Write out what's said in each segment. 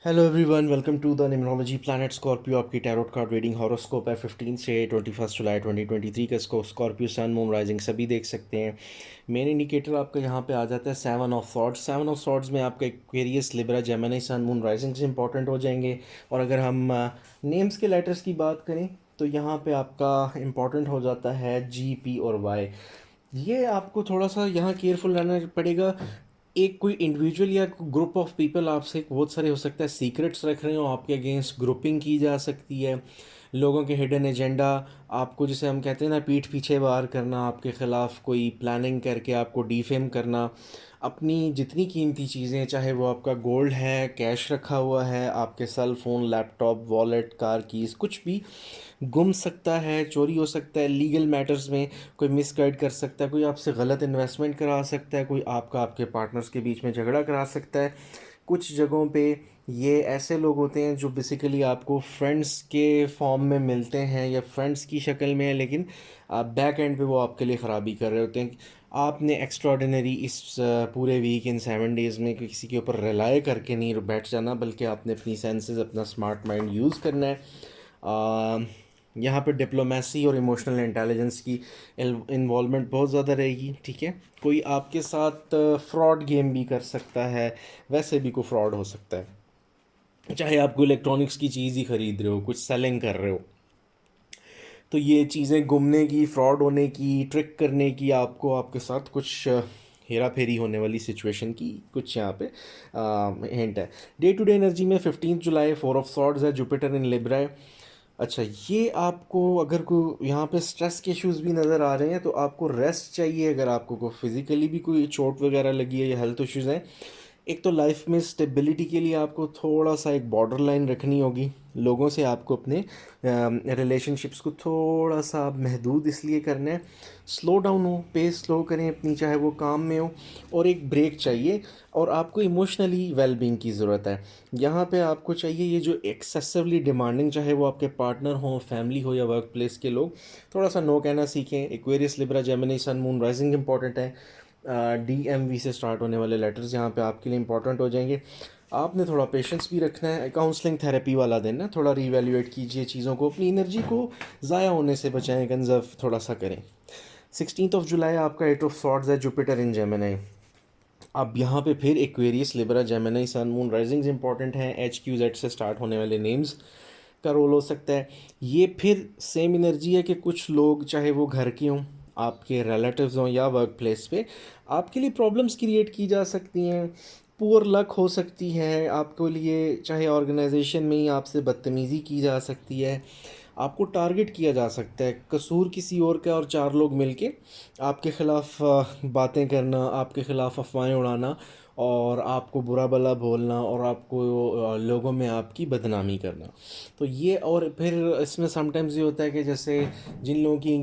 Hello everyone, welcome to the numerology planet Scorpio. आपकी tarot card reading horoscope है 15 से 21 जुलाई 2023 का। इसको स्कॉर्पियो सन मून राइजिंग सभी देख सकते हैं। मेन इंडिकेटर आपका यहाँ पे आ जाता है 7 ऑफ सॉर्ड्स। 7 ऑफ सॉर्ड्स में आपका एक्वेरियस, लिब्रा, जेमिनी, सन, मून राइजिंग से इंपॉर्टेंट हो जाएंगे। और अगर हम नेम्स के लेटर्स की बात करें तो यहाँ पे आपका इम्पॉर्टेंट हो जाता है G, P और वाई। ये आपको थोड़ा सा यहाँ केयरफुल रहना पड़ेगा। एक कोई इंडिविजुअल या ग्रुप ऑफ पीपल आपसे बहुत सारे हो सकता है सीक्रेट्स रख रहे हो आपके अगेंस्ट, ग्रुपिंग की जा सकती है। लोगों के हिडन एजेंडा आपको, जिसे हम कहते हैं ना, पीठ पीछे वार करना, आपके ख़िलाफ़ कोई प्लानिंग करके आपको डिफेम करना। अपनी जितनी कीमती चीज़ें, चाहे वो आपका गोल्ड है, कैश रखा हुआ है, आपके cell phone, laptop, wallet, car keys, कुछ भी गुम सकता है, चोरी हो सकता है। लीगल मैटर्स में कोई मिसगाइड कर सकता है, कोई आपसे गलत इन्वेस्टमेंट करा सकता है, कोई आपका आपके पार्टनर्स के बीच में झगड़ा करा सकता है। कुछ जगहों पे ये ऐसे लोग होते हैं जो बेसिकली आपको फ्रेंड्स के फॉर्म में मिलते हैं या फ्रेंड्स की शक्ल में है, लेकिन बैक एंड पे वो आपके लिए ख़राबी कर रहे होते हैं। आपने एक्स्ट्राऑर्डिनरी इस पूरे वीक इन 7 डेज़ में किसी के ऊपर रिलाय करके नहीं बैठ जाना, बल्कि आपने अपनी सेंसेस, अपना स्मार्ट माइंड यूज़ करना है। यहाँ पे डिप्लोमेसी और इमोशनल इंटेलिजेंस की इन्वॉल्वमेंट बहुत ज़्यादा रहेगी। ठीक है, कोई आपके साथ फ्रॉड गेम भी कर सकता है, वैसे भी कोई फ्रॉड हो सकता है। चाहे आप कोई इलेक्ट्रॉनिक्स की चीज़ ही खरीद रहे हो, कुछ सेलिंग कर रहे हो, तो ये चीज़ें गुमने की, फ्रॉड होने की, ट्रिक करने की, आपको आपके साथ कुछ हेरा फेरी होने वाली सिचुएशन की कुछ यहाँ पे हिंट है। डे टू डे एनर्जी में 15 जुलाई 4 ऑफ सॉर्ड्स है, जुपिटर इन लिब्रा है। अच्छा, ये आपको अगर कोई यहाँ पे स्ट्रेस के इश्यूज भी नज़र आ रहे हैं तो आपको रेस्ट चाहिए। अगर आपको कोई फिज़िकली भी कोई चोट वगैरह लगी है या हेल्थ इश्यूज़ हैं, एक तो लाइफ में स्टेबिलिटी के लिए आपको थोड़ा सा एक बॉर्डर लाइन रखनी होगी। लोगों से आपको अपने रिलेशनशिप्स को थोड़ा सा महदूद इसलिए करना है। स्लो डाउन हो, पेस स्लो करें अपनी, चाहे वो काम में हो, और एक ब्रेक चाहिए। और आपको इमोशनली वेलबींग की ज़रूरत है। यहाँ पे आपको चाहिए, ये जो एक्सेसिवली डिमांडिंग, चाहे वो आपके पार्टनर हो, फैमिली हो या वर्क प्लेस के लोग, थोड़ा सा नो कहना सीखें। एक्वेरियस, लिब्रा, जेमिनी, सन, मून राइजिंग इंपॉर्टेंट है। DMV से स्टार्ट होने वाले लेटर्स यहाँ पे आपके लिए इंपॉर्टेंट हो जाएंगे। आपने थोड़ा पेशेंस भी रखना है। काउंसलिंग थेरेपी वाला दिन है, थोड़ा रीवैल्यूएट कीजिए चीज़ों को, अपनी एनर्जी को ज़ाया होने से बचाएं, कंजर्व थोड़ा सा करें। 16 जुलाई आपका 8 ऑफ सॉर्ड्स है, जुपिटर इन जेमिनी। अब यहाँ पे फिर एक्वेरियस, लिब्रा, जेमिनी, सन, मून राइजिंग्स इंपॉर्टेंट हैं। HQZ से स्टार्ट होने वाले नेम्स का रोल हो सकता है। ये फिर सेम एनर्जी है कि कुछ लोग, चाहे वो घर के हों, आपके रिलेटिव्स हों या वर्क प्लेस पे, आपके लिए प्रॉब्लम्स क्रिएट की जा सकती हैं। पुअर लक हो सकती है आपके लिए, चाहे ऑर्गेनाइजेशन में ही आपसे बदतमीज़ी की जा सकती है, आपको टारगेट किया जा सकता है, कसूर किसी और का, और चार लोग मिलके आपके ख़िलाफ़ बातें करना, आपके ख़िलाफ़ अफवाहें उड़ाना, और आपको बुरा भला बोलना, और आपको लोगों में आपकी बदनामी करना। तो ये, और फिर इसमें समटाइम्स ये होता है कि जैसे जिन लोगों की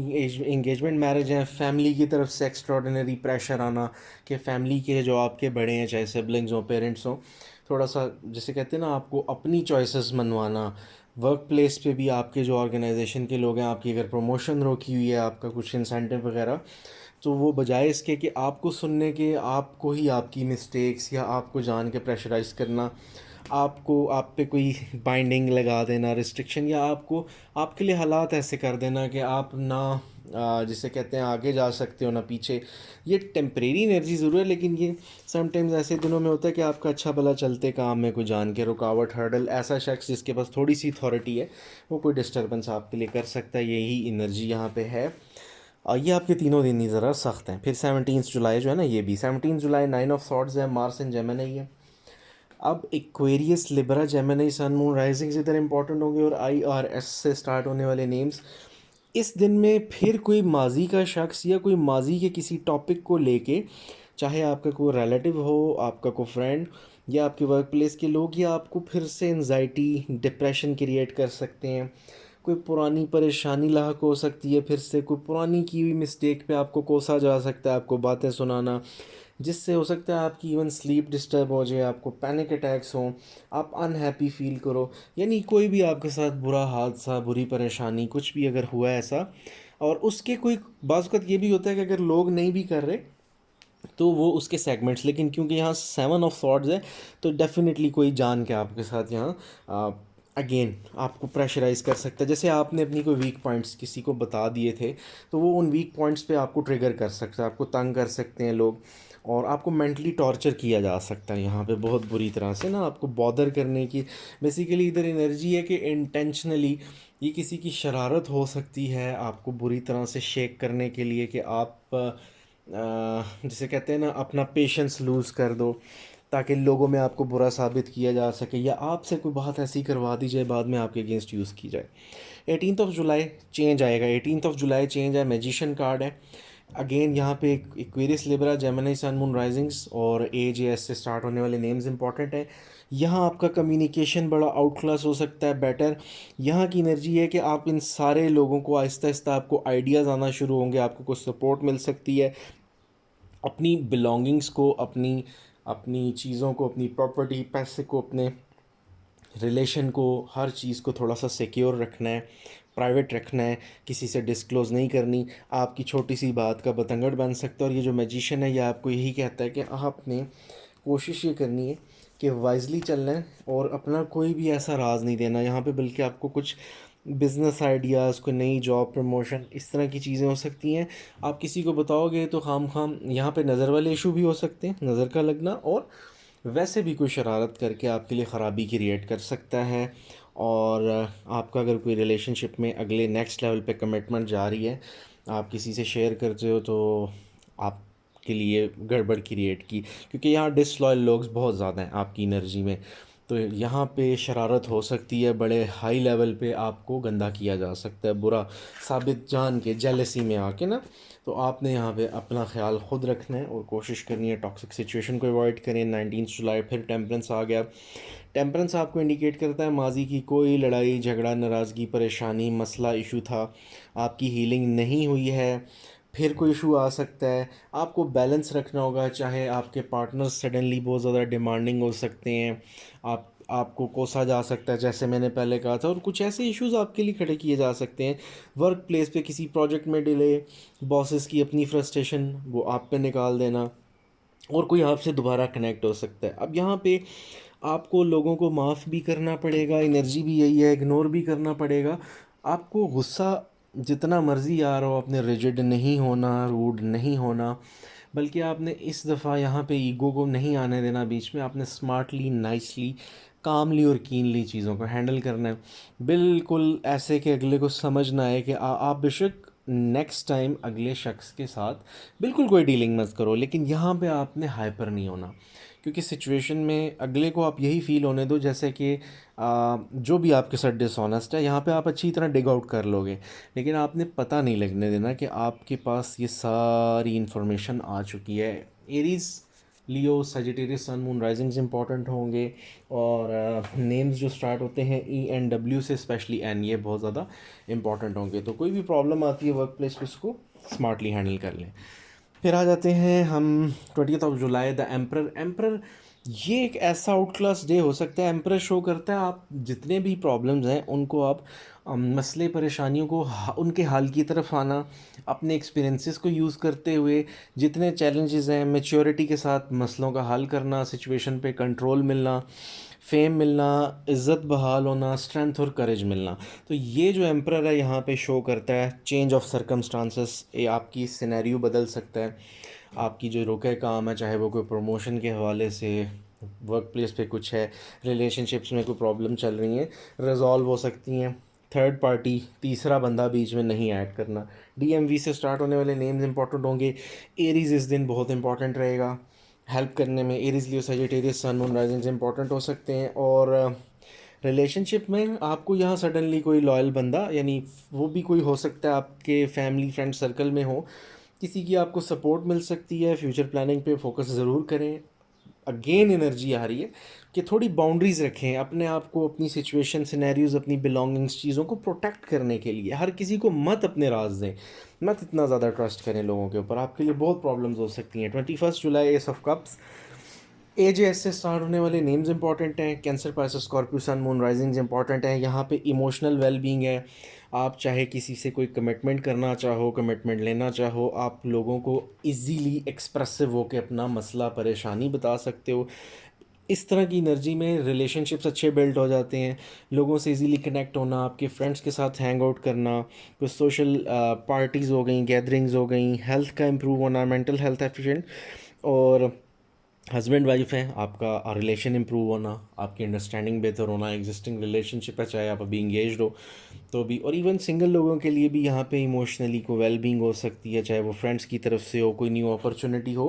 इंगेजमेंट मैरिज है, फैमिली की तरफ से एक्स्ट्रॉर्डिनरी प्रेशर आना, कि फैमिली के जो आपके बड़े हैं, चाहे सिबलिंग्स हों, पेरेंट्स हों, थोड़ा सा जैसे कहते हैं ना, आपको अपनी चॉइसेस मनवाना। वर्क प्लेस पे भी आपके जो ऑर्गेनाइजेशन के लोग हैं, आपकी अगर प्रमोशन रोकी हुई है, आपका कुछ इंसेंटिव वगैरह, तो वो बजाय इसके कि आपको सुनने के, आपको ही आपकी मिस्टेक्स या आपको जान के प्रेशराइज करना, आपको आप पे कोई बाइंडिंग लगा देना, रिस्ट्रिक्शन, या आपको आपके लिए हालात ऐसे कर देना कि आप ना जिसे कहते हैं आगे जा सकते हो ना पीछे। ये टेम्परेरी एनर्जी ज़रूर है, लेकिन ये समटाइम्स ऐसे दिनों में होता है कि आपका अच्छा भला चलते काम में कोई जान के रुकावट, हर्डल, ऐसा शख्स जिसके पास थोड़ी सी अथॉरिटी है, वो कोई डिस्टर्बेंस आपके लिए कर सकता है। यही एनर्जी यहाँ पे है। ये आपके तीनों दिन ही ज़रा सख्त हैं। फिर 17 जुलाई जो है ना, ये भी 17 जुलाई 9 ऑफ सॉर्ड्स है, मार्स इन जेमिनी है। अब एक्वेरियस, लिब्रा, जेमिनी, सन, मून राइजिंग्स इधर इंपॉर्टेंट होंगे, और IRS से स्टार्ट होने वाले नेम्स। इस दिन में फिर कोई माजी का शख्स या कोई माजी के किसी टॉपिक को लेके, चाहे आपका कोई रिलेटिव हो, आपका कोई फ्रेंड, या आपके वर्क प्लेस के लोग, या आपको फिर से एनजाइटी, डिप्रेशन क्रिएट कर सकते हैं। कोई पुरानी परेशानी लाक हो सकती है, फिर से कोई पुरानी की हुई मिस्टेक पे आपको कोसा जा सकता है, आपको बातें सुनाना, जिससे हो सकता है आपकी इवन स्लीप डिस्टर्ब हो जाए, आपको पैनिक अटैक्स हों, आप अनहैप्पी फील करो। यानी कोई भी आपके साथ बुरा हादसा, बुरी परेशानी, कुछ भी अगर हुआ है ऐसा, और उसके कोई बाज़ वक़्त ये भी होता है कि अगर लोग नहीं भी कर रहे, तो वो उसके सेगमेंट्स, लेकिन क्योंकि यहाँ 7 ऑफ सॉर्ड्स है तो डेफिनेटली कोई जान के आपके साथ यहाँ अगेन आपको प्रेशराइज़ कर सकता है। जैसे आपने अपनी कोई वीक पॉइंट्स किसी को बता दिए थे, तो वो उन वीक पॉइंट्स पे आपको ट्रिगर कर सकता है, आपको तंग कर सकते हैं लोग, और आपको मेंटली टॉर्चर किया जा सकता है यहाँ पे बहुत बुरी तरह से ना, आपको बॉदर करने की बेसिकली इधर एनर्जी है कि इंटेंशनली ये किसी की शरारत हो सकती है आपको बुरी तरह से शेक करने के लिए कि आप जिसे कहते हैं ना अपना पेशेंस लूज़ कर दो, ताकि लोगों में आपको बुरा साबित किया जा सके, या आपसे कोई बात ऐसी करवा दी जाए बाद में आपके अगेंस्ट यूज़ की जाए। 18 जुलाई चेंज आएगा, 18 जुलाई चेंज है, मैजिशियन कार्ड है। अगेन यहाँ पे एक्वेरियस, लिब्रा, जेमिनी, सन, मून, राइजिंग्स और एस से स्टार्ट होने वाले नेम्स इंपॉर्टेंट है। यहाँ आपका कम्युनिकेशन बड़ा आउट क्लास हो सकता है, बेटर। यहाँ की एनर्जी है कि आप इन सारे लोगों को आहिस्ता आहिस्ता आपको आइडियाज़ आना शुरू होंगे, आपको कुछ सपोर्ट मिल सकती है, अपनी बिलोंगिंग्स को, अपनी अपनी चीज़ों को, अपनी प्रॉपर्टी, पैसे को, अपने रिलेशन को, हर चीज़ को थोड़ा सा सिक्योर रखना है, प्राइवेट रखना है, किसी से डिस्क्लोज़ नहीं करनी। आपकी छोटी सी बात का बतंगड़ बन सकता है, और ये जो मैजिशियन है ये आपको यही कहता है कि आपने कोशिश ये करनी है कि वाइजली चलना है और अपना कोई भी ऐसा राज नहीं देना यहाँ पे, बल्कि आपको कुछ बिज़नेस आइडियाज़, कोई नई जॉब प्रमोशन, इस तरह की चीज़ें हो सकती हैं। आप किसी को बताओगे तो खाम खाम यहाँ पे नज़र वाले इशू भी हो सकते हैं, नज़र का लगना, और वैसे भी कोई शरारत करके आपके लिए ख़राबी क्रिएट कर सकता है। और आपका अगर कोई रिलेशनशिप में अगले नेक्स्ट लेवल पे कमिटमेंट जा रही है, आप किसी से शेयर करते हो, तो आपके लिए गड़बड़ क्रिएट की, क्योंकि यहाँ डिसलॉयल लोग बहुत ज़्यादा हैं आपकी एनर्जी में, तो यहाँ पे शरारत हो सकती है, बड़े हाई लेवल पे आपको गंदा किया जा सकता है, बुरा साबित जान के, जेलसी में आके ना। तो आपने यहाँ पे अपना ख्याल ख़ुद रखना है और कोशिश करनी है टॉक्सिक सिचुएशन को अवॉइड करें। 19 जुलाई फिर टेम्परेंस आ गया। टेम्परेंस आपको इंडिकेट करता है माजी की कोई लड़ाई झगड़ा, नाराज़गी, परेशानी, मसला, इशू था, आपकी हीलिंग नहीं हुई है, फिर कोई इशू आ सकता है। आपको बैलेंस रखना होगा, चाहे आपके पार्टनर्स सडनली बहुत ज़्यादा डिमांडिंग हो सकते हैं, आपको कोसा जा सकता है जैसे मैंने पहले कहा था, और कुछ ऐसे इश्यूज आपके लिए खड़े किए जा सकते हैं। वर्क प्लेस पे किसी प्रोजेक्ट में डिले, बॉसेस की अपनी फ्रस्ट्रेशन वो आप पे निकाल देना, और कोई आपसे दोबारा कनेक्ट हो सकता है। अब यहाँ पे आपको लोगों को माफ़ भी करना पड़ेगा, एनर्जी भी यही है, इग्नोर भी करना पड़ेगा। आपको गुस्सा जितना मर्ज़ी आ रहा हो, आपने रिजिड नहीं होना, रूड नहीं होना, बल्कि आपने इस दफ़ा यहाँ पे ईगो को नहीं आने देना बीच में। आपने स्मार्टली, नाइसली, कामली और कीनली चीज़ों को हैंडल करना है, बिल्कुल ऐसे कि अगले को समझ ना आए कि आप बेशक नेक्स्ट टाइम अगले शख्स के साथ बिल्कुल कोई डीलिंग मत करो, लेकिन यहाँ पे आपने हाइपर नहीं होना, क्योंकि सिचुएशन में अगले को आप यही फील होने दो जैसे कि जो भी आपके साथ डिसऑनेस्ट है, यहाँ पे आप अच्छी तरह डिग आउट कर लोगे, लेकिन आपने पता नहीं लगने देना कि आपके पास ये सारी इन्फॉर्मेशन आ चुकी है। एरीज़, लियो, सजिटेरियस, सन, मून, राइजिंग्स इंपॉर्टेंट होंगे, और नेम्स जो स्टार्ट होते हैं EN W से, स्पेशली एन, ये बहुत ज़्यादा इंपॉर्टेंट होंगे। तो कोई भी प्रॉब्लम आती है वर्क प्लेस पे, उसको स्मार्टली हैंडल कर लें। फिर आ जाते हैं हम 20 जुलाई, द एम्परर। एम्परर ये एक ऐसा आउट क्लास डे हो सकता है। एम्परर शो करता है आप जितने भी प्रॉब्लम्स हैं उनको आप मसले परेशानियों को उनके हल की तरफ आना, अपने एक्सपीरियंसेस को यूज़ करते हुए जितने चैलेंजेस हैं मैच्योरिटी के साथ मसलों का हल करना, सिचुएशन पे कंट्रोल मिलना, फेम मिलना, इज़्ज़त बहाल होना, स्ट्रेंथ और करेज मिलना। तो ये जो एम्परर है यहाँ पे शो करता है चेंज ऑफ सर्कमस्टांसेस, ये आपकी सिनेरियो बदल सकता है, आपकी जो रुके काम है, चाहे वो कोई प्रमोशन के हवाले से, वर्क प्लेस पे कुछ है, रिलेशनशिप्स में कोई प्रॉब्लम चल रही हैं, रिजॉल्व हो सकती हैं। थर्ड पार्टी, तीसरा बंदा बीच में नहीं ऐड करना। DMV से स्टार्ट होने वाले नेम्स इंपॉर्टेंट होंगे। एरीज इस दिन बहुत इंपॉर्टेंट रहेगा हेल्प करने में। एरीज, लियो, सजिटेरियस, सन, मून, राइजिंग्स इंपॉर्टेंट हो सकते हैं। और रिलेशनशिप में आपको यहाँ सडनली कोई लॉयल बंदा, यानी वो भी कोई हो सकता है आपके फैमिली फ्रेंड सर्कल में हो, किसी की आपको सपोर्ट मिल सकती है। फ्यूचर प्लानिंग पे फोकस ज़रूर करें। अगेन एनर्जी आ रही है कि थोड़ी बाउंड्रीज़ रखें अपने आप को, अपनी सिचुएशन, सिनेरियोज, अपनी बिलोंगिंग्स, चीज़ों को प्रोटेक्ट करने के लिए। हर किसी को मत अपने राज दें, मत इतना ज़्यादा ट्रस्ट करें लोगों के ऊपर, आपके लिए बहुत प्रॉब्लम्स हो सकती हैं। 21 जुलाई, एस ऑफ कप्स। एजेएस से स्टार्ट होने वाले नेम्स इंपॉर्टेंट हैं। कैंसर, पाइसेस, स्कॉर्पियो, सन, मून राइजिंग्स इंपॉर्टेंट हैं। यहाँ पे इमोशनल वेलबींग है। आप चाहे किसी से कोई कमिटमेंट करना चाहो, कमिटमेंट लेना चाहो, आप लोगों को इजीली एक्सप्रेसिव होकर अपना मसला परेशानी बता सकते हो। इस तरह की एनर्जी में रिलेशनशिप्स अच्छे बिल्ड हो जाते हैं। लोगों से इजीली कनेक्ट होना, आपके फ्रेंड्स के साथ हैंग आउट करना, कुछ सोशल पार्टीज़ हो गई, गैदरिंग्स हो गई, हेल्थ का इम्प्रूव होना, मेंटल हेल्थ एफिशिएंट, और हस्बैंड वाइफ है आपका रिलेशन इंप्रूव होना, आपकी अंडरस्टैंडिंग बेहतर होना, एग्जिस्टिंग रिलेशनशिप है चाहे आप अभी इंगेज्ड हो तो भी, और इवन सिंगल लोगों के लिए भी यहाँ पे इमोशनली को वेलबींग हो सकती है, चाहे वो फ्रेंड्स की तरफ से हो, कोई न्यू अपॉर्चुनिटी हो,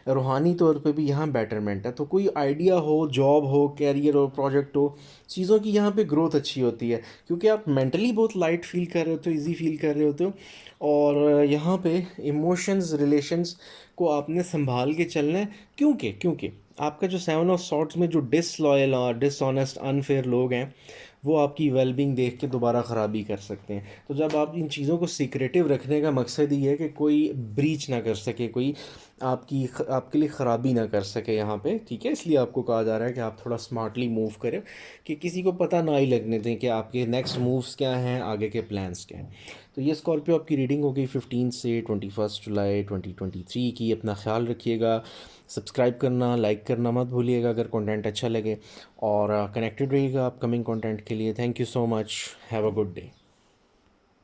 रूहानी तौर पे भी यहाँ बेटरमेंट है। तो कोई आइडिया हो, जॉब हो, कैरियर हो, प्रोजेक्ट हो, चीज़ों की यहाँ पे ग्रोथ अच्छी होती है, क्योंकि आप मेंटली बहुत लाइट फील कर रहे होते हो, ईजी फील कर रहे होते हो। और यहाँ पे इमोशंस, रिलेशंस को आपने संभाल के चलना है। क्योंकि आपका जो सेवन ऑफ सॉर्ट्स में जो डिसलॉयल और डिसऑनेस्ट अनफेयर लोग हैं, वो आपकी वेलबींग देख के दोबारा ख़राबी कर सकते हैं। तो जब आप इन चीज़ों को सीक्रेटिव रखने का मकसद ही है कि कोई ब्रीच ना कर सके, कोई आपके लिए ख़राबी ना कर सके यहाँ पे, ठीक है, इसलिए आपको कहा जा रहा है कि आप थोड़ा स्मार्टली मूव करें, कि किसी को पता ना ही लगने दें कि आपके नेक्स्ट मूव्स क्या हैं, आगे के प्लान्स क्या हैं। तो ये स्कॉर्पियो आपकी रीडिंग हो गई 15 से 21 जुलाई 2023 की। अपना ख्याल रखिएगा, सब्सक्राइब करना, लाइक करना मत भूलिएगा अगर कंटेंट अच्छा लगे, और कनेक्टेड रहिएगा अपकमिंग कंटेंट के लिए। Thank you so much, have a good day.